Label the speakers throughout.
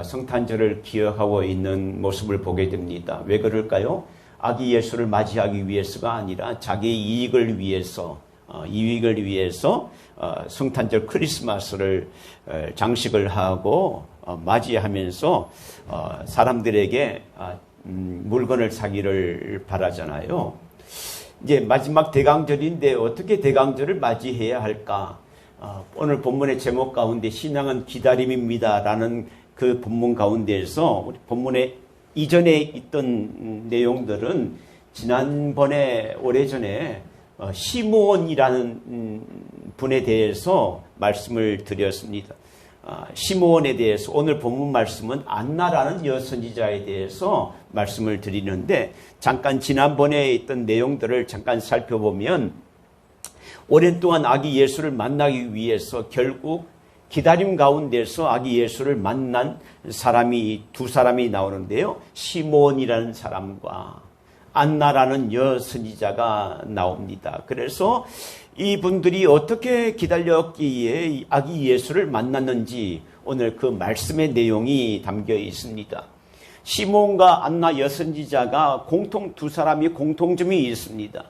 Speaker 1: 성탄절을 기억하고 있는 모습을 보게 됩니다. 왜 그럴까요? 아기 예수를 맞이하기 위해서가 아니라 자기의 이익을 위해서 성탄절 크리스마스를 장식을 하고 맞이하면서 사람들에게 물건을 사기를 바라잖아요. 이제 마지막 대강절인데 어떻게 대강절을 맞이해야 할까? 오늘 본문의 제목 가운데 신앙은 기다림입니다라는 그 본문 가운데에서 우리 본문의 이전에 있던 내용들은 지난번에 오래전에 시므온이라는 분에 대해서 말씀을 드렸습니다. 시므온에 대해서 오늘 본문 말씀은 안나라는 여선지자에 대해서 말씀을 드리는데 잠깐 지난번에 있던 내용들을 잠깐 살펴보면 오랜 동안 아기 예수를 만나기 위해서 결국 기다림 가운데서 아기 예수를 만난 사람이 두 사람이 나오는데요. 시므온이라는 사람과 안나라는 여선지자가 나옵니다. 그래서 이분들이 어떻게 기다렸기에 아기 예수를 만났는지 오늘 그 말씀의 내용이 담겨 있습니다. 시므온과 안나 여선지자가 두 사람이 공통점이 있습니다.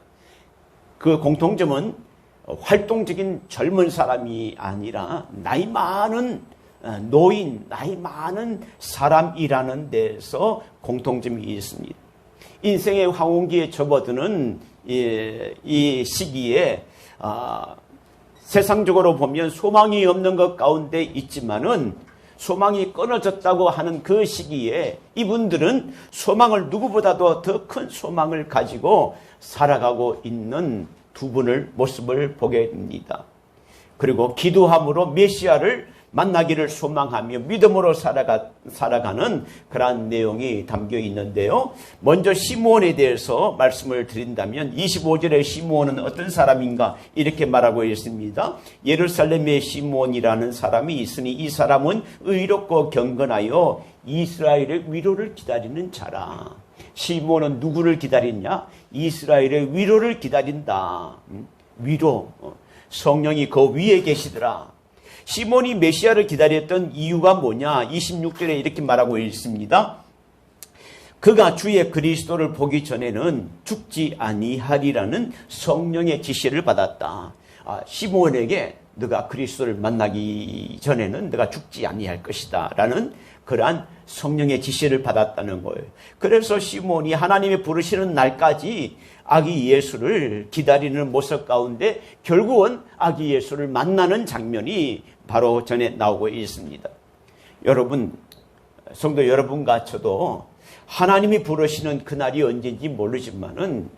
Speaker 1: 그 공통점은 활동적인 젊은 사람이 아니라 나이 많은 노인, 나이 많은 사람이라는 데서 공통점이 있습니다. 인생의 황혼기에 접어드는 이 시기에 세상적으로 보면 소망이 없는 것 가운데 있지만은 소망이 끊어졌다고 하는 그 시기에 이분들은 소망을 누구보다도 더 큰 소망을 가지고 살아가고 있는 두 분의 모습을 보게 됩니다. 그리고 기도함으로 메시아를 만나기를 소망하며 믿음으로 살아가는 그러한 내용이 담겨 있는데요. 먼저 시므온에 대해서 말씀을 드린다면 25절에 시므온은 어떤 사람인가 이렇게 말하고 있습니다. 예루살렘에 시므온이라는 사람이 있으니 이 사람은 의롭고 경건하여 이스라엘의 위로를 기다리는 자라. 시므온은 누구를 기다리냐? 이스라엘의 위로를 기다린다. 위로. 성령이 그 위에 계시더라. 시몬이 메시아를 기다렸던 이유가 뭐냐? 26절에 이렇게 말하고 있습니다. 그가 주의 그리스도를 보기 전에는 죽지 아니하리라는 성령의 지시를 받았다. 시몬에게 너가 그리스도를 만나기 전에는 너가 죽지 아니할 것이다 라는 그러한 성령의 지시를 받았다는 거예요. 그래서 시몬이 하나님이 부르시는 날까지 아기 예수를 기다리는 모습 가운데 결국은 아기 예수를 만나는 장면이 바로 전에 나오고 있습니다. 여러분, 성도 여러분과 저도 하나님이 부르시는 그날이 언제인지 모르지만은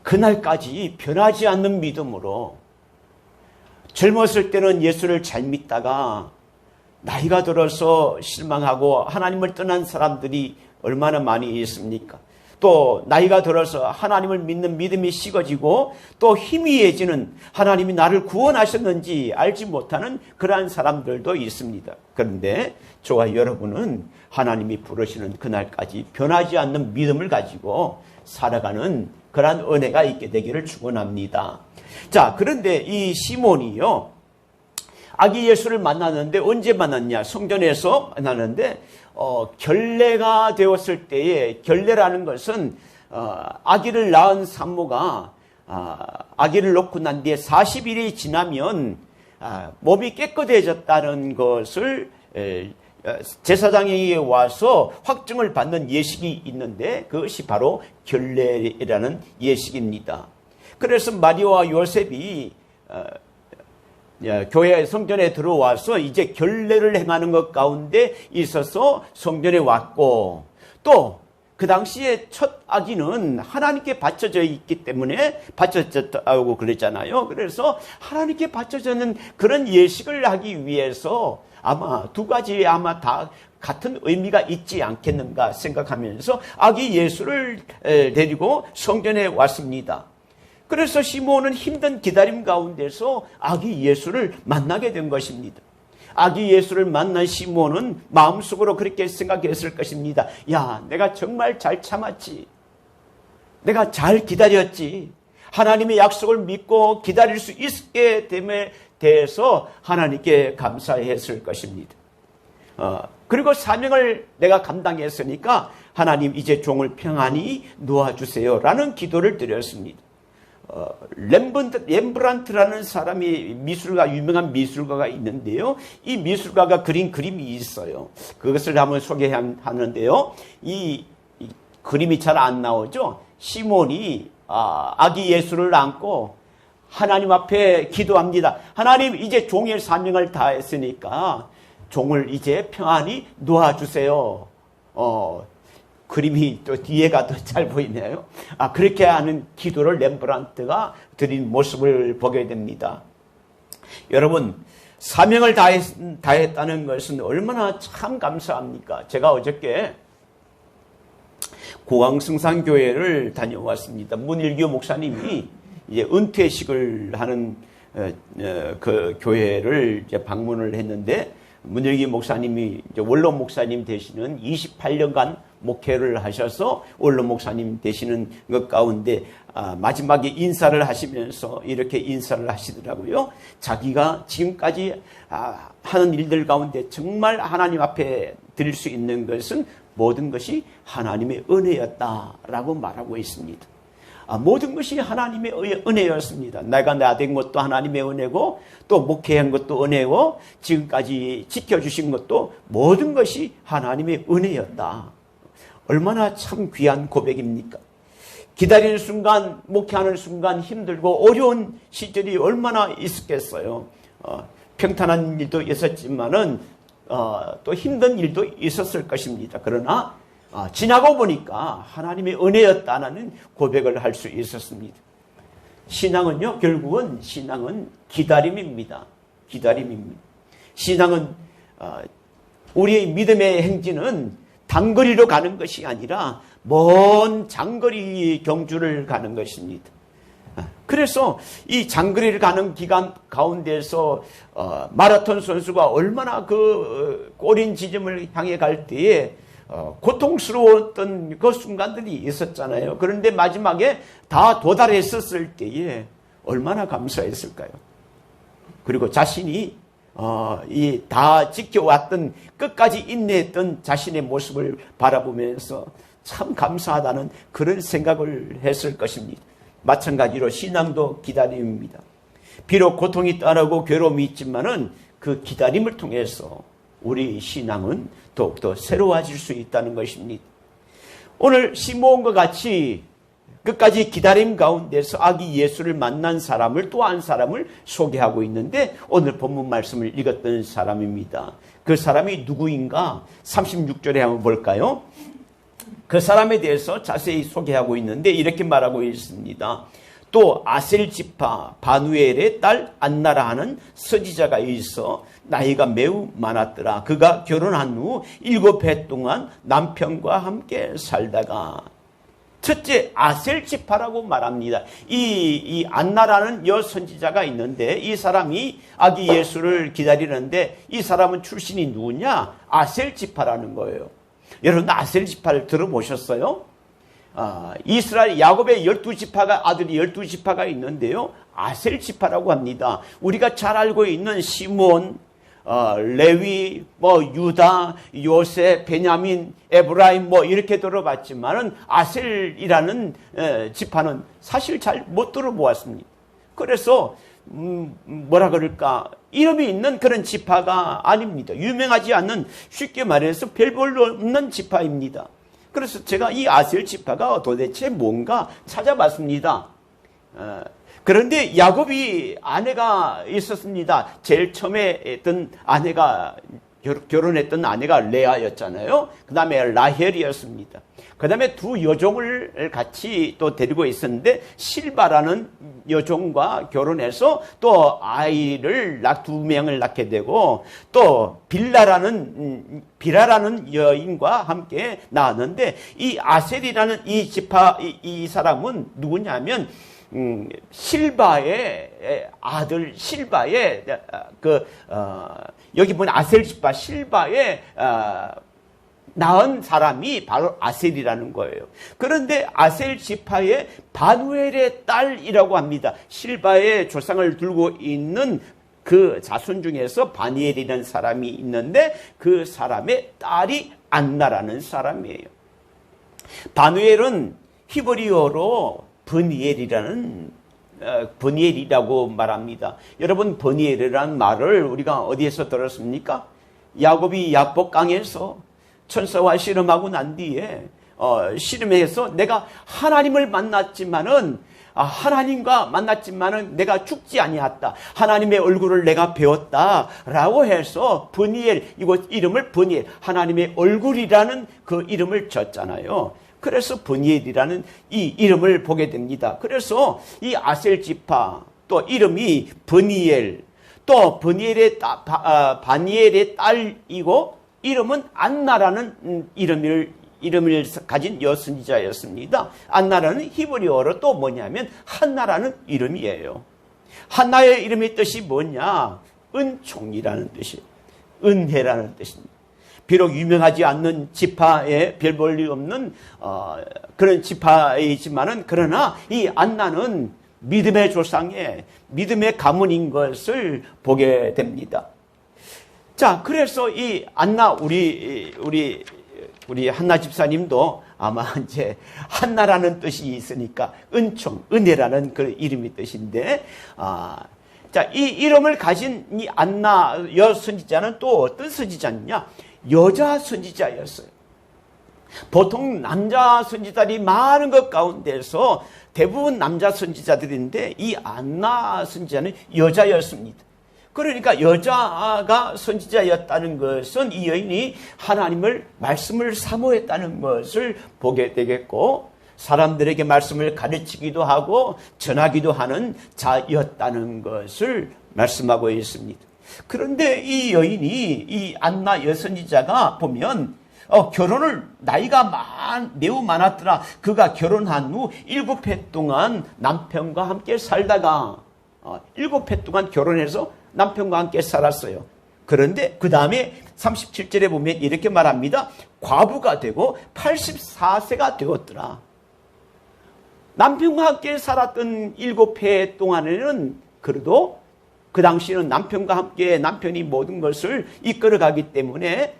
Speaker 1: 그날까지 변하지 않는 믿음으로 젊었을 때는 예수를 잘 믿다가 나이가 들어서 실망하고 하나님을 떠난 사람들이 얼마나 많이 있습니까? 또 나이가 들어서 하나님을 믿는 믿음이 식어지고 또 희미해지는 하나님이 나를 구원하셨는지 알지 못하는 그러한 사람들도 있습니다. 그런데 저와 여러분은 하나님이 부르시는 그날까지 변하지 않는 믿음을 가지고 살아가는 그러한 은혜가 있게 되기를 축원합니다. 자, 그런데 이 시몬이요, 아기 예수를 만났는데 언제 만났냐? 성전에서 만났는데 결례가 되었을 때에, 결례라는 것은 아기를 낳은 산모가 아기를 놓고 난 뒤에 40일이 지나면 몸이 깨끗해졌다는 것을 제사장에게 와서 확증을 받는 예식이 있는데 그것이 바로 결례라는 예식입니다. 그래서 마리아와 요셉이 교회 성전에 들어와서 이제 결례를 행하는 것 가운데 있어서 성전에 왔고, 또 그 당시에 첫 아기는 하나님께 바쳐져 있기 때문에 바쳐졌다고 그랬잖아요. 그래서 하나님께 바쳐져는 그런 예식을 하기 위해서 아마 두 가지에 아마 다 같은 의미가 있지 않겠는가 생각하면서 아기 예수를 데리고 성전에 왔습니다. 그래서 시몬은 힘든 기다림 가운데서 아기 예수를 만나게 된 것입니다. 아기 예수를 만난 시몬은 마음속으로 그렇게 생각했을 것입니다. 야, 내가 정말 잘 참았지. 내가 잘 기다렸지. 하나님의 약속을 믿고 기다릴 수 있게 됨에 대해서 하나님께 감사했을 것입니다. 그리고 사명을 내가 감당했으니까 하나님 이제 종을 평안히 놓아주세요 라는 기도를 드렸습니다. 렘브란트라는 사람이 유명한 미술가가 있는데요. 이 미술가가 그린 그림이 있어요. 그것을 한번 소개하는데요. 이 그림이 잘 안 나오죠. 시몬이 아기 예수를 안고 하나님 앞에 기도합니다. 하나님 이제 종의 사명을 다했으니까 종을 이제 평안히 놓아주세요. 그림이 또 뒤에가 더 잘 보이네요. 그렇게 하는 기도를 렘브란트가 드린 모습을 보게 됩니다. 여러분, 사명을 다했다는 것은 얼마나 참 감사합니까? 제가 어저께 고강승산교회를 다녀왔습니다. 문일규 목사님이 이제 은퇴식을 하는 그 교회를 이제 방문을 했는데, 문일규 목사님이 이제 원로 목사님 되시는 28년간 목회를 하셔서 원로 목사님 되시는 것 가운데 마지막에 인사를 하시면서 이렇게 인사를 하시더라고요. 자기가 지금까지 하는 일들 가운데 정말 하나님 앞에 드릴 수 있는 것은 모든 것이 하나님의 은혜였다라고 말하고 있습니다. 모든 것이 하나님의 은혜였습니다. 내가 나된 것도 하나님의 은혜고, 또 목회한 것도 은혜고, 지금까지 지켜주신 것도 모든 것이 하나님의 은혜였다. 얼마나 참 귀한 고백입니까? 기다리는 순간, 목회하는 순간 힘들고 어려운 시절이 얼마나 있었겠어요. 평탄한 일도 있었지만은 또 힘든 일도 있었을 것입니다. 그러나 지나고 보니까 하나님의 은혜였다는 고백을 할 수 있었습니다. 신앙은요, 결국은 신앙은 기다림입니다. 기다림입니다. 신앙은 우리의 믿음의 행진은 단거리로 가는 것이 아니라 먼 장거리 경주를 가는 것입니다. 그래서 이 장거리를 가는 기간 가운데서 마라톤 선수가 얼마나 그 꼬린 지점을 향해 갈 때에 고통스러웠던 그 순간들이 있었잖아요. 그런데 마지막에 다 도달했었을 때에 얼마나 감사했을까요? 그리고 자신이 이 다 지켜왔던, 끝까지 인내했던 자신의 모습을 바라보면서 참 감사하다는 그런 생각을 했을 것입니다. 마찬가지로 신앙도 기다림입니다. 비록 고통이 따르고 괴로움이 있지만은 그 기다림을 통해서 우리 신앙은 더욱더 새로워질 수 있다는 것입니다. 오늘 시몬과 같이 끝까지 기다림 가운데서 아기 예수를 만난 사람을, 또 한 사람을 소개하고 있는데, 오늘 본문 말씀을 읽었던 사람입니다. 그 사람이 누구인가? 36절에 한번 볼까요? 그 사람에 대해서 자세히 소개하고 있는데 이렇게 말하고 있습니다. 또 아셀 지파 바누엘의 딸 안나라 하는 선지자가 있어 나이가 매우 많았더라. 그가 결혼한 후 7해 동안 남편과 함께 살다가, 첫째 아셀 지파라고 말합니다. 이 안나라는 여 선지자가 있는데, 이 사람이 아기 예수를 기다리는데 이 사람은 출신이 누구냐? 아셀 지파라는 거예요. 여러분, 아셀 지파를 들어보셨어요? 이스라엘 야곱의 12지파가, 아들이 12지파가 있는데요. 아셀 지파라고 합니다. 우리가 잘 알고 있는 시몬, 레위, 유다, 요셉, 베냐민, 에브라임 이렇게 들어봤지만은 아셀이라는 지파는 사실 잘 못 들어보았습니다. 그래서 뭐라 그럴까, 이름이 있는 그런 지파가 아닙니다. 유명하지 않는, 쉽게 말해서 별 볼로 없는 지파입니다. 그래서 제가 이 아셀 지파가 도대체 뭔가 찾아봤습니다. 그런데 야곱이 아내가 있었습니다. 제일 처음에 했던 아내가, 결혼했던 아내가 레아였잖아요. 그 다음에 라헬이었습니다. 그 다음에 두 여종을 같이 또 데리고 있었는데, 실바라는 여종과 결혼해서 또 아이를 2명을 낳게 되고, 또 비라라는 여인과 함께 낳았는데, 이 아셀이라는 이 지파, 이 사람은 누구냐면 실바의 아들, 실바의 여기 보면 아셀 지파 실바의 낳은 사람이 바로 아셀이라는 거예요. 그런데 아셀 지파의 바누엘의 딸이라고 합니다. 실바의 조상을 들고 있는 그 자손 중에서 바니엘이라는 사람이 있는데 그 사람의 딸이 안나라는 사람이에요. 바누엘은 히브리어로 버니엘이라고 말합니다. 여러분, 버니엘이라는 말을 우리가 어디에서 들었습니까? 야곱이 야복강에서 천사와 씨름하고 난 뒤에 씨름해서 내가 하나님을 만났지만은 하나님과 만났지만은 내가 죽지 아니했다. 하나님의 얼굴을 내가 배웠다라고 해서 버니엘, 이거 이름을 버니엘, 하나님의 얼굴이라는 그 이름을 줬잖아요. 그래서 버니엘이라는 이 이름을 보게 됩니다. 그래서 이 아셀 지파 또 이름이 버니엘, 또 바니엘의 딸이고 이름은 안나라는 이름을 가진 여선지자였습니다. 안나라는 히브리어로 또 뭐냐면 한나라는 이름이에요. 한나의 이름의 뜻이 뭐냐? 은총이라는 뜻이에요. 은혜라는 뜻입니다. 비록 유명하지 않는 지파에 별 볼 일 없는 그런 지파이지만은, 그러나 이 안나는 믿음의 조상의 믿음의 가문인 것을 보게 됩니다. 자, 그래서 이 안나, 우리 한나 집사님도 아마 이제 한나라는 뜻이 있으니까 은총, 은혜라는 그 이름의 뜻인데, 자, 이 이름을 가진 이 안나 여선지자는 또 어떤 선지자냐? 여자 선지자였어요. 보통 남자 선지자들이 많은 것 가운데서 대부분 남자 선지자들인데 이 안나 선지자는 여자였습니다. 그러니까 여자가 선지자였다는 것은 이 여인이 하나님을 말씀을 사모했다는 것을 보게 되겠고, 사람들에게 말씀을 가르치기도 하고 전하기도 하는 자였다는 것을 말씀하고 있습니다. 그런데 이 여인이, 이 안나 여선지자가 보면 결혼을 나이가 매우 많았더라. 그가 결혼한 후 7해 동안 남편과 함께 살다가 7해 동안 결혼해서 남편과 함께 살았어요. 그런데 그 다음에 37절에 보면 이렇게 말합니다. 과부가 되고 84세가 되었더라. 남편과 함께 살았던 7해 동안에는 그래도 그 당시에는 남편과 함께 남편이 모든 것을 이끌어가기 때문에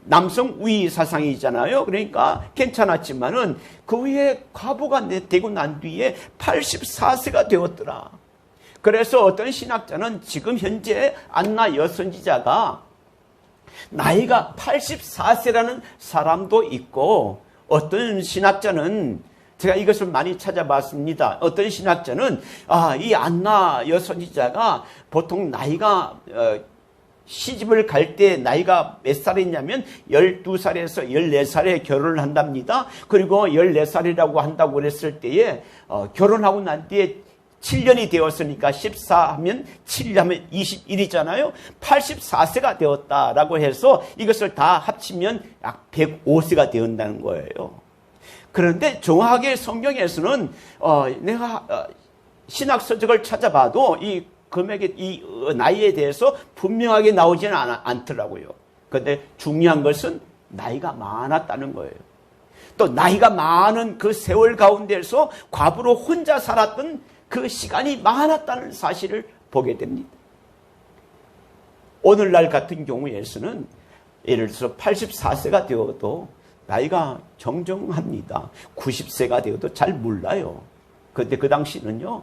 Speaker 1: 남성 우위 사상이잖아요. 그러니까 괜찮았지만은 그 후에 과부가 되고 난 뒤에 84세가 되었더라. 그래서 어떤 신학자는 지금 현재 안나 여선지자가 나이가 84세라는 사람도 있고, 어떤 신학자는, 제가 이것을 많이 찾아봤습니다. 어떤 신학자는 이 안나 여선지자가 보통 나이가 시집을 갈 때 나이가 몇 살이냐면 12살에서 14살에 결혼을 한답니다. 그리고 14살이라고 한다고 그랬을 때에 결혼하고 난 뒤에 7년이 되었으니까 14하면 7하면 21이잖아요. 84세가 되었다라고 해서 이것을 다 합치면 약 105세가 되었다는 거예요. 그런데 정확하게 성경에서는 내가 신학 서적을 찾아봐도 이 금액의 이 나이에 대해서 분명하게 나오지는 않더라고요. 그런데 중요한 것은 나이가 많았다는 거예요. 또 나이가 많은 그 세월 가운데서 과부로 혼자 살았던 그 시간이 많았다는 사실을 보게 됩니다. 오늘날 같은 경우에서는 예를 들어서 84세가 되어도 나이가 정정합니다. 90세가 되어도 잘 몰라요. 그런데 그 당시는요,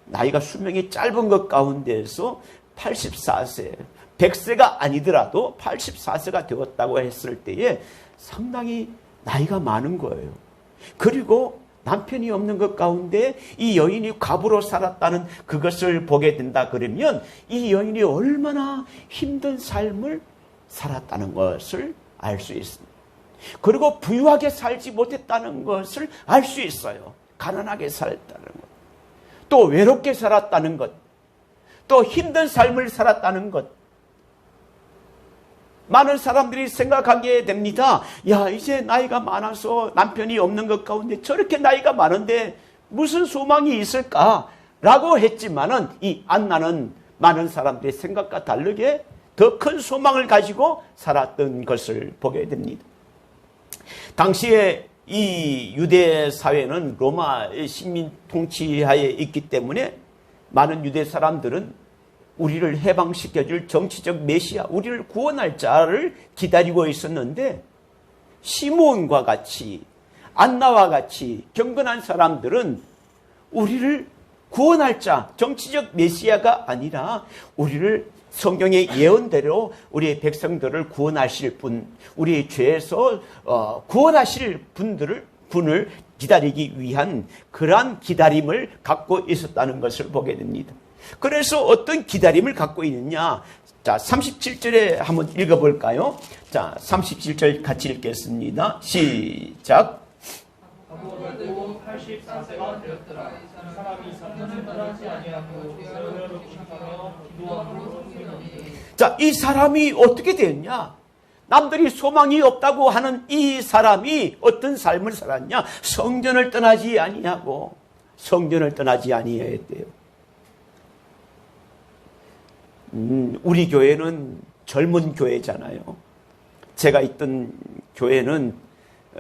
Speaker 1: 나이가 수명이 짧은 것 가운데서 84세, 100세가 아니더라도 84세가 되었다고 했을 때에 상당히 나이가 많은 거예요. 그리고 남편이 없는 것 가운데 이 여인이 과부로 살았다는 그것을 보게 된다 그러면 이 여인이 얼마나 힘든 삶을 살았다는 것을 알 수 있습니다. 그리고 부유하게 살지 못했다는 것을 알 수 있어요. 가난하게 살았다는 것, 또 외롭게 살았다는 것, 또 힘든 삶을 살았다는 것. 많은 사람들이 생각하게 됩니다. 야, 이제 나이가 많아서 남편이 없는 것 가운데 저렇게 나이가 많은데 무슨 소망이 있을까라고 했지만은 이 안나는 많은 사람들의 생각과 다르게 더 큰 소망을 가지고 살았던 것을 보게 됩니다. 당시에 이 유대 사회는 로마 식민 통치하에 있기 때문에 많은 유대 사람들은 우리를 해방시켜줄 정치적 메시아, 우리를 구원할 자를 기다리고 있었는데 시몬과 같이 안나와 같이 경건한 사람들은 우리를 구원할 자, 정치적 메시아가 아니라 우리를 성경의 예언대로 우리의 백성들을 구원하실 분, 우리의 죄에서 구원하실 분을 기다리기 위한 그러한 기다림을 갖고 있었다는 것을 보게 됩니다. 그래서 어떤 기다림을 갖고 있느냐? 자, 37절에 한번 읽어볼까요? 자, 37절 같이 읽겠습니다. 시작.
Speaker 2: 84세가 되었더라. 이 사람이 3년을 떠나지 아니하고 이스라엘을 독식하며 기도하고 섬기더니.
Speaker 1: 자, 이 사람이 어떻게 되었냐? 남들이 소망이 없다고 하는 이 사람이 어떤 삶을 살았냐? 성전을 떠나지 아니하고 성전을 떠나지 아니했대요. 우리 교회는 젊은 교회잖아요. 제가 있던 교회는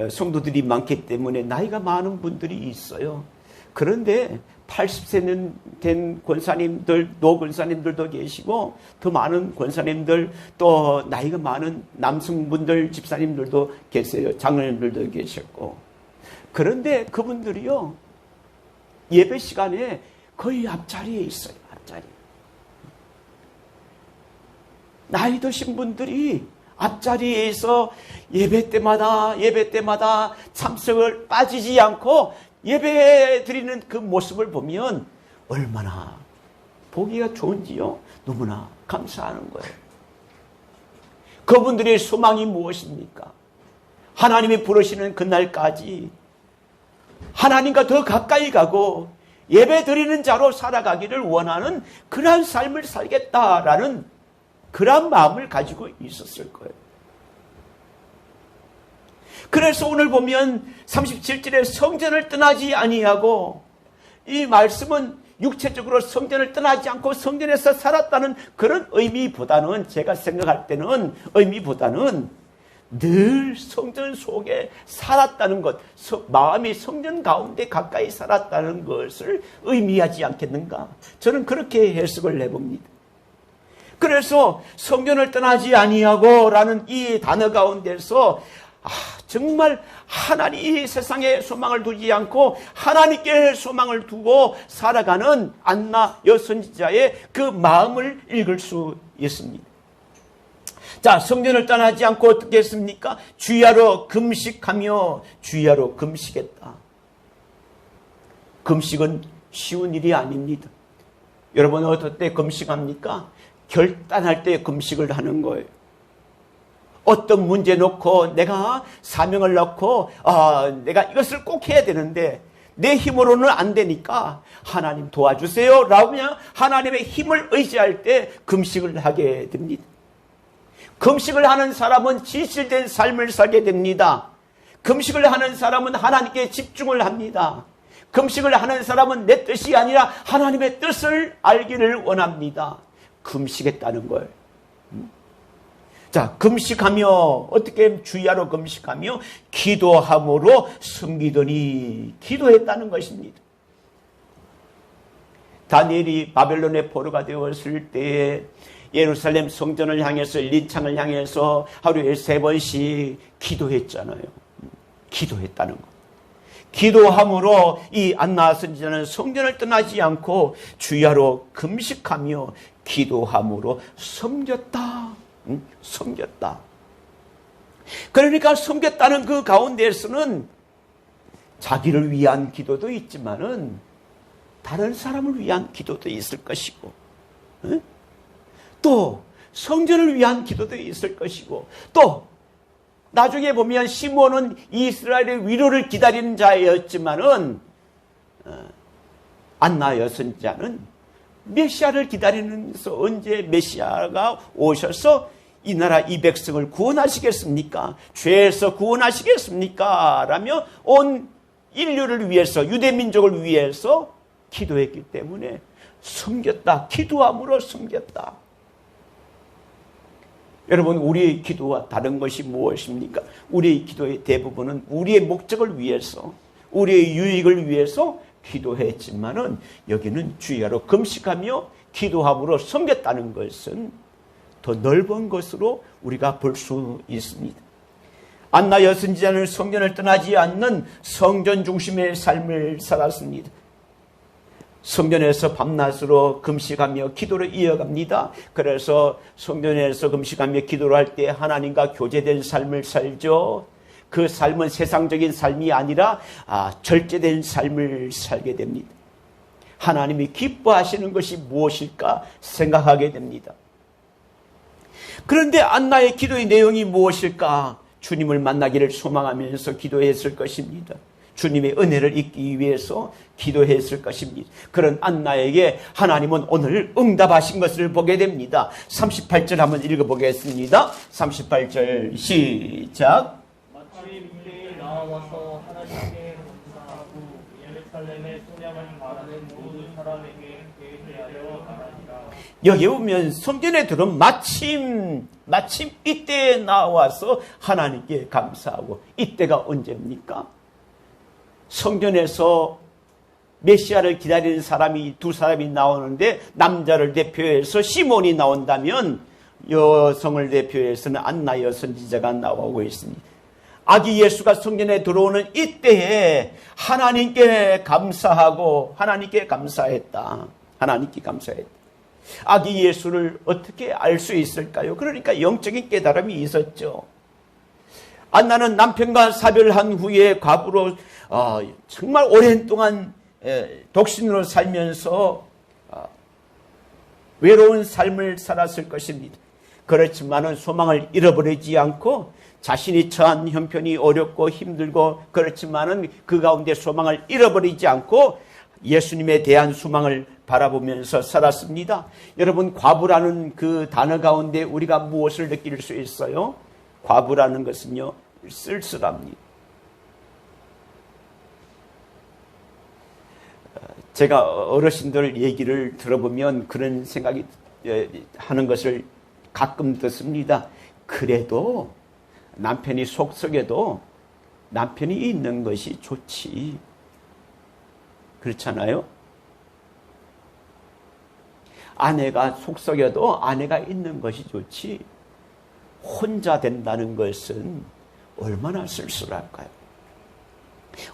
Speaker 1: 성도들이 많기 때문에 나이가 많은 분들이 있어요. 그런데 80세 된 권사님들, 노권사님들도 계시고 더 많은 권사님들, 또 나이가 많은 남성분들, 집사님들도 계세요. 장로님들도 계셨고. 그런데 그분들이요, 예배 시간에 거의 앞자리에 있어요. 앞자리. 나이 드신 분들이 앞자리에서 예배 때마다 참석을 빠지지 않고 예배 드리는 그 모습을 보면 얼마나 보기가 좋은지요. 너무나 감사하는 거예요. 그분들의 소망이 무엇입니까? 하나님이 부르시는 그날까지 하나님과 더 가까이 가고 예배 드리는 자로 살아가기를 원하는 그러한 삶을 살겠다라는 그런 마음을 가지고 있었을 거예요. 그래서 오늘 보면 37절에 성전을 떠나지 아니하고, 이 말씀은 육체적으로 성전을 떠나지 않고 성전에서 살았다는 그런 의미보다는, 제가 생각할 때는 의미보다는 늘 성전 속에 살았다는 것, 마음이 성전 가운데 가까이 살았다는 것을 의미하지 않겠는가? 저는 그렇게 해석을 해봅니다. 그래서 성전을 떠나지 아니하고 라는 이 단어 가운데서 정말 하나님, 세상에 소망을 두지 않고 하나님께 소망을 두고 살아가는 안나 여선지자의 그 마음을 읽을 수 있습니다. 자, 성전을 떠나지 않고 어떻게 했습니까? 주야로 금식하며 주야로 금식했다. 금식은 쉬운 일이 아닙니다. 여러분 어떨 때 금식합니까? 결단할 때 금식을 하는 거예요. 어떤 문제 놓고 내가 사명을 놓고 내가 이것을 꼭 해야 되는데 내 힘으로는 안 되니까 하나님 도와주세요 라고 그냥 하나님의 힘을 의지할 때 금식을 하게 됩니다. 금식을 하는 사람은 진실된 삶을 살게 됩니다. 금식을 하는 사람은 하나님께 집중을 합니다. 금식을 하는 사람은 내 뜻이 아니라 하나님의 뜻을 알기를 원합니다. 금식했다는 걸. 자, 금식하며 어떻게 주야로 금식하며 기도함으로 섬기더니 기도했다는 것입니다. 다니엘이 바벨론의 포로가 되었을 때에 예루살렘 성전을 향해서 린창을 향해서 하루에 3번씩 기도했잖아요. 기도했다는 것. 기도함으로 이 안나 선지자는 성전을 떠나지 않고 주야로 금식하며 기도함으로 섬겼다. 섬겼다. 그러니까 섬겼다는 그 가운데에서는 자기를 위한 기도도 있지만은 다른 사람을 위한 기도도 있을 것이고, 또 성전을 위한 기도도 있을 것이고, 또 나중에 보면 시몬은 이스라엘의 위로를 기다리는 자였지만은 안나 여선자는 메시아를 기다리면서 언제 메시아가 오셔서 이 나라 이 백성을 구원하시겠습니까? 죄에서 구원하시겠습니까? 라며 온 인류를 위해서, 유대민족을 위해서 기도했기 때문에 섬겼다. 기도함으로 섬겼다. 여러분, 우리의 기도와 다른 것이 무엇입니까? 우리의 기도의 대부분은 우리의 목적을 위해서, 우리의 유익을 위해서 기도했지만은 여기는 주야로 금식하며 기도함으로 섬겼다는 것은 더 넓은 것으로 우리가 볼 수 있습니다. 안나 여선지자는 성전을 떠나지 않는 성전 중심의 삶을 살았습니다. 성전에서 밤낮으로 금식하며 기도를 이어갑니다. 그래서 성전에서 금식하며 기도를 할 때 하나님과 교제된 삶을 살죠. 그 삶은 세상적인 삶이 아니라 절제된 삶을 살게 됩니다. 하나님이 기뻐하시는 것이 무엇일까 생각하게 됩니다. 그런데 안나의 기도의 내용이 무엇일까? 주님을 만나기를 소망하면서 기도했을 것입니다. 주님의 은혜를 잊기 위해서 기도했을 것입니다. 그런 안나에게 하나님은 오늘 응답하신 것을 보게 됩니다. 38절 한번 읽어보겠습니다. 38절 시작.
Speaker 2: 마침 이때에 나와서 하나님께 감사하고 예루살렘의 소량을 바라는 모든 사람에게 대하여 말하니라.
Speaker 1: 여기 보면 성전에 들은 마침 이때에 나와서 하나님께 감사하고, 이때가 언제입니까? 성전에서 메시아를 기다리는 사람이 두 사람이 나오는데 남자를 대표해서 시몬이 나온다면 여성을 대표해서는 안나 여선지자가 나오고 있습니다. 아기 예수가 성전에 들어오는 이때에 하나님께 감사하고 하나님께 감사했다. 아기 예수를 어떻게 알 수 있을까요? 그러니까 영적인 깨달음이 있었죠. 안나는 남편과 사별한 후에 과부로 정말 오랜 동안 독신으로 살면서 외로운 삶을 살았을 것입니다. 그렇지만은 소망을 잃어버리지 않고, 자신이 처한 형편이 어렵고 힘들고 그렇지만은 그 가운데 소망을 잃어버리지 않고 예수님에 대한 소망을 바라보면서 살았습니다. 여러분, 과부라는 그 단어 가운데 우리가 무엇을 느낄 수 있어요? 과부라는 것은요, 쓸쓸합니다. 제가 어르신들 얘기를 들어보면 그런 생각이 하는 것을 가끔 듣습니다. 그래도 남편이 속썩여도 남편이 있는 것이 좋지. 그렇잖아요? 아내가 속썩여도 아내가 있는 것이 좋지. 혼자 된다는 것은 얼마나 쓸쓸할까요?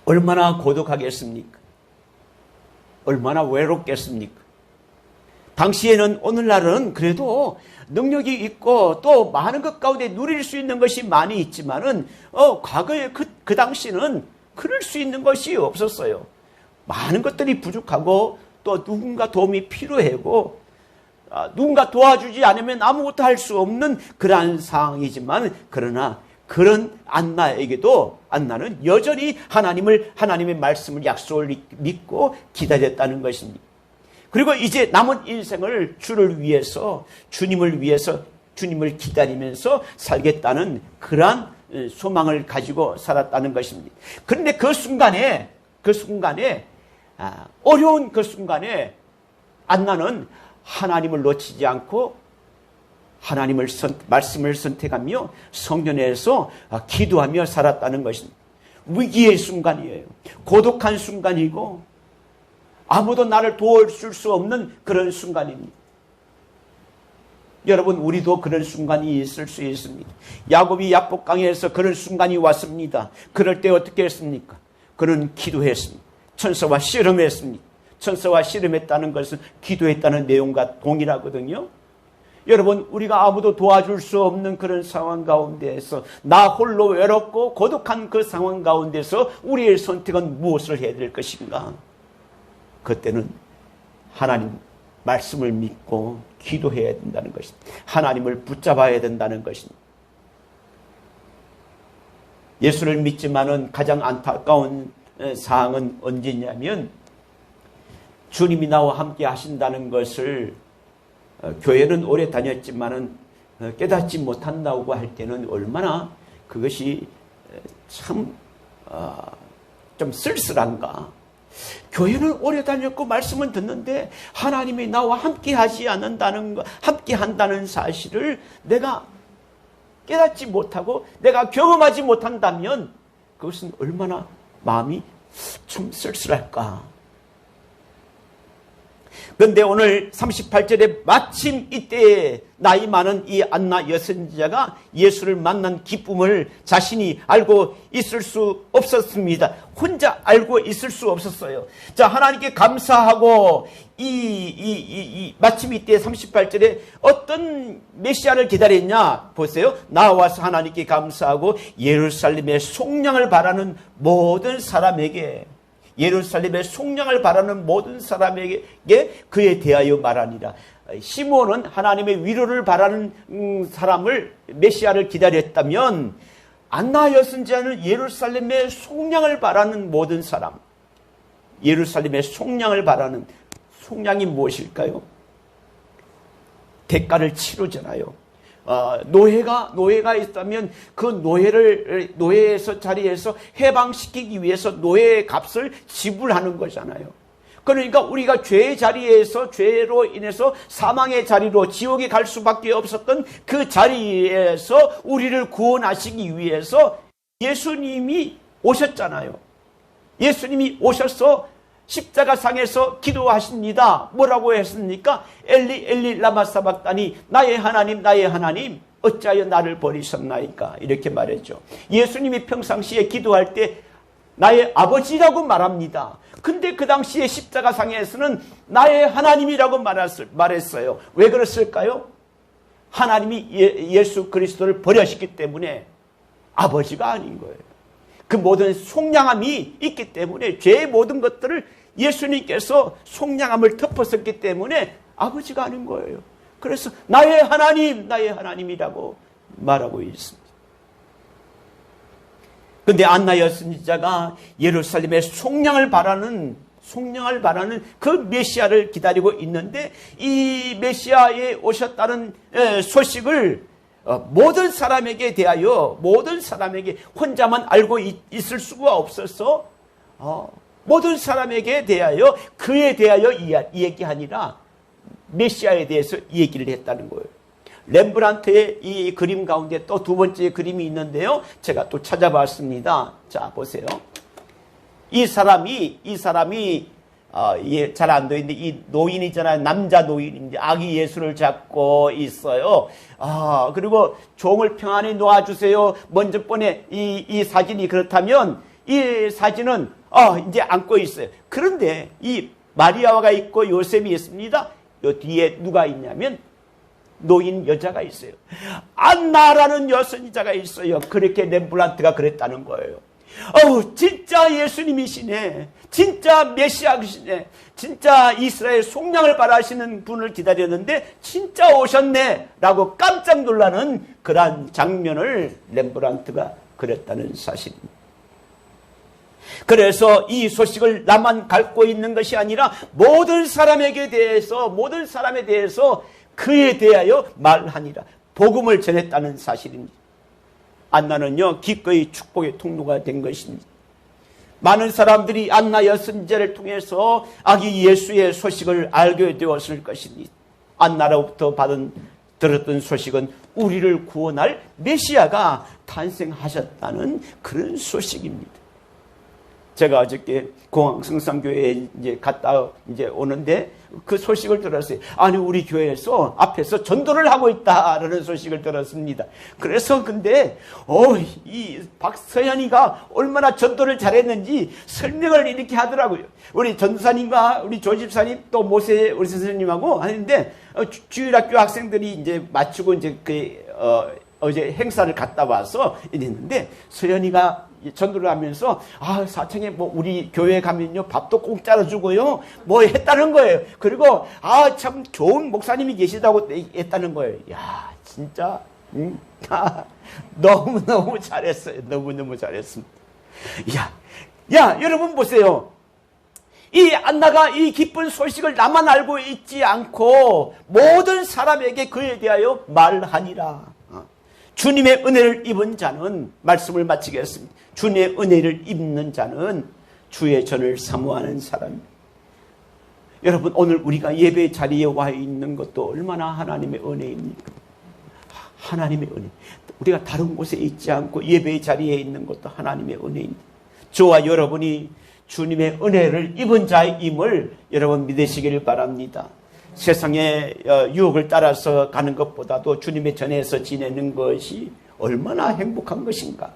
Speaker 1: 얼마나 고독하겠습니까? 얼마나 외롭겠습니까? 당시에는, 오늘날은 그래도 능력이 있고 또 많은 것 가운데 누릴 수 있는 것이 많이 있지만은 과거에 그 당시는 그럴 수 있는 것이 없었어요. 많은 것들이 부족하고 또 누군가 도움이 필요하고 누군가 도와주지 않으면 아무것도 할 수 없는 그러한 상황이지만, 그러나 그런 안나에게도 안나는 여전히 하나님의 말씀을, 약속을 믿고 기다렸다는 것입니다. 그리고 이제 남은 인생을 주님을 위해서 주님을 기다리면서 살겠다는 그러한 소망을 가지고 살았다는 것입니다. 그런데 그 순간에 어려운 그 순간에 안나는 하나님을 놓치지 않고 하나님을 말씀을 선택하며 성전에서 기도하며 살았다는 것입니다. 위기의 순간이에요. 고독한 순간이고 아무도 나를 도와줄 수 없는 그런 순간입니다. 여러분, 우리도 그런 순간이 있을 수 있습니다. 야곱이 야복강에서 그런 순간이 왔습니다. 그럴 때 어떻게 했습니까? 그는 기도했습니다. 천사와 씨름했습니다. 천사와 씨름했다는 것은 기도했다는 내용과 동일하거든요. 여러분, 우리가 아무도 도와줄 수 없는 그런 상황 가운데에서 나 홀로 외롭고 고독한 그 상황 가운데서 우리의 선택은 무엇을 해야 될 것인가? 그때는 하나님 말씀을 믿고 기도해야 된다는 것입니다. 하나님을 붙잡아야 된다는 것입니다. 예수를 믿지만은 가장 안타까운 사항은 언제냐면, 주님이 나와 함께 하신다는 것을 교회는 오래 다녔지만은 깨닫지 못한다고 할 때는 얼마나 그것이 참 좀 쓸쓸한가. 교회는 오래 다녔고 말씀은 듣는데 하나님이 나와 함께 하지 않는다는 것, 함께 한다는 사실을 내가 깨닫지 못하고 내가 경험하지 못한다면 그것은 얼마나 마음이 좀 쓸쓸할까. 그런데 오늘 38절에 마침 이때에 나이 많은 이 안나 여선지자가 예수를 만난 기쁨을 자신이 알고 있을 수 없었습니다. 혼자 알고 있을 수 없었어요. 자, 하나님께 감사하고 마침 이때 38절에 어떤 메시아를 기다렸냐 보세요. 나와서 하나님께 감사하고 예루살렘의 속량을 바라는 모든 사람에게, 예루살렘의 속량을 바라는 모든 사람에게 그에 대하여 말하니라. 시므온은 하나님의 위로를 바라는 사람을, 메시아를 기다렸다면 안나 여선지자는 예루살렘의 속량을 바라는 모든 사람, 예루살렘의 속량을 바라는, 속량이 무엇일까요? 대가를 치르잖아요. 노예가 있다면 그 노예에서 자리에서 해방시키기 위해서 노예의 값을 지불하는 거잖아요. 그러니까 우리가 죄의 자리에서, 죄로 인해서 사망의 자리로 지옥에 갈 수밖에 없었던 그 자리에서 우리를 구원하시기 위해서 예수님이 오셨잖아요. 예수님이 오셔서 십자가상에서 기도하십니다. 뭐라고 했습니까? 엘리 엘리 라마 사박다니, 나의 하나님 나의 하나님 어찌하여 나를 버리셨나이까, 이렇게 말했죠. 예수님이 평상시에 기도할 때 나의 아버지라고 말합니다. 근데 그 당시에 십자가상에서는 나의 하나님이라고 말했어요. 왜 그랬을까요? 하나님이 예수 그리스도를 버리셨기 때문에 아버지가 아닌 거예요. 그 모든 속량함이 있기 때문에, 죄의 모든 것들을 예수님께서 속량함을 덮었었기 때문에 아버지가 아닌 거예요. 그래서 나의 하나님, 나의 하나님이라고 말하고 있습니다. 근데 안나 여선지자가 예루살렘의 속량을 바라는 그 메시아를 기다리고 있는데, 이 메시아에 오셨다는 소식을 모든 사람에게 대하여, 모든 사람에게, 혼자만 알고 있을 수가 없어서 모든 사람에게 대하여, 그에 대하여 이야기하니라 메시아에 대해서 얘기를 했다는 거예요. 렘브란트의 이 그림 가운데 또 두 번째 그림이 있는데요. 제가 또 찾아봤습니다. 자, 보세요. 이 사람이 잘 안 되는데, 이 노인이잖아요. 남자 노인인데 아기 예수를 잡고 있어요. 그리고 종을 평안히 놓아주세요. 먼저 번에 이 사진이 그렇다면, 이 사진은 이제 안고 있어요. 그런데 이 마리아가 있고 요셉이 있습니다. 요 뒤에 누가 있냐면 노인 여자가 있어요. 안나라는 여선지자가 있어요. 그렇게 렘브란트가 그랬다는 거예요. 진짜 예수님이시네. 진짜 메시아시네. 진짜 이스라엘 속량을 바라시는 분을 기다렸는데 진짜 오셨네 라고 깜짝 놀라는 그러한 장면을 렘브란트가 그렸다는 사실입니다. 그래서 이 소식을 나만 갖고 있는 것이 아니라 모든 사람에 대해서 그에 대하여 말하니라. 복음을 전했다는 사실입니다. 안나는요, 기꺼이 축복의 통로가 된 것입니다. 많은 사람들이 안나 여선지자를 통해서 아기 예수의 소식을 알게 되었을 것입니다. 안나로부터 들었던 소식은 우리를 구원할 메시아가 탄생하셨다는 그런 소식입니다. 제가 어저께 공항 성산교회에 갔다 오는데 그 소식을 들었어요. 아니, 우리 교회에서 앞에서 전도를 하고 있다라는 소식을 들었습니다. 그래서 근데 이 박서연이가 얼마나 전도를 잘했는지 설명을 이렇게 하더라고요. 우리 전도사님과 우리 조집사님 또 모세 우리 선생님하고 하는데 주일학교 학생들이 이제 마치고 어제 행사를 갔다 와서 이랬는데, 서연이가 전도를 하면서 사청에 우리 교회 가면요 밥도 공짜로 주고요 뭐 했다는 거예요. 그리고 참 좋은 목사님이 계시다고 했다는 거예요. 야, 진짜 너무너무 잘했어요. 너무너무 잘했습니다. 야, 여러분 보세요. 이 안나가 이 기쁜 소식을 나만 알고 있지 않고 모든 사람에게 그에 대하여 말하니라. 주님의 은혜를 입은 자는, 말씀을 마치겠습니다. 주님의 은혜를 입는 자는 주의 전을 사모하는 사람입니다. 여러분, 오늘 우리가 예배 자리에 와 있는 것도 얼마나 하나님의 은혜입니까? 하나님의 은혜. 우리가 다른 곳에 있지 않고 예배 자리에 있는 것도 하나님의 은혜입니다. 저와 여러분이 주님의 은혜를 입은 자임을 여러분 믿으시길 바랍니다. 세상의 유혹을 따라서 가는 것보다도 주님의 전에서 지내는 것이 얼마나 행복한 것인가.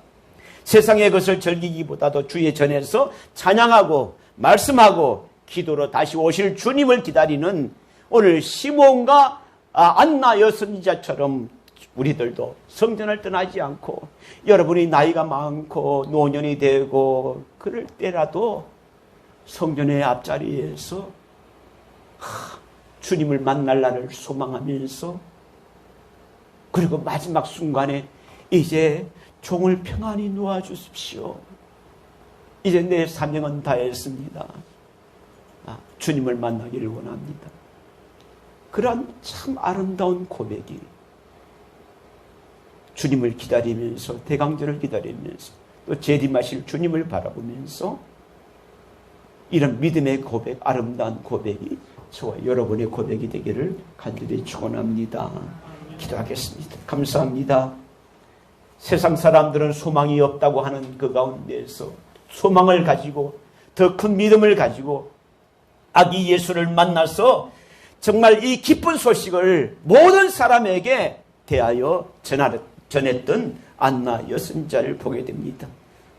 Speaker 1: 세상의 것을 즐기기보다도 주의 전에서 찬양하고 말씀하고 기도로 다시 오실 주님을 기다리는 오늘 시몬과 안나 여선지자처럼 우리들도 성전을 떠나지 않고, 여러분이 나이가 많고 노년이 되고 그럴 때라도 성전의 앞자리에서 주님을 만날 날을 소망하면서, 그리고 마지막 순간에 이제 종을 평안히 놓아주십시오. 이제 내 사명은 다했습니다. 주님을 만나기를 원합니다. 그러한 참 아름다운 고백이 주님을 기다리면서, 대강절을 기다리면서, 또 재림하실 주님을 바라보면서 이런 믿음의 고백, 아름다운 고백이 저와 여러분의 고백이 되기를 간절히 축원합니다. 기도하겠습니다. 감사합니다. 세상 사람들은 소망이 없다고 하는 그 가운데에서 소망을 가지고, 더 큰 믿음을 가지고 아기 예수를 만나서 정말 이 기쁜 소식을 모든 사람에게 대하여 전했던 안나 여선자를 보게 됩니다.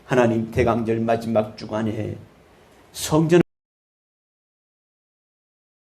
Speaker 1: 하나님, 대강절 마지막 주간에 성전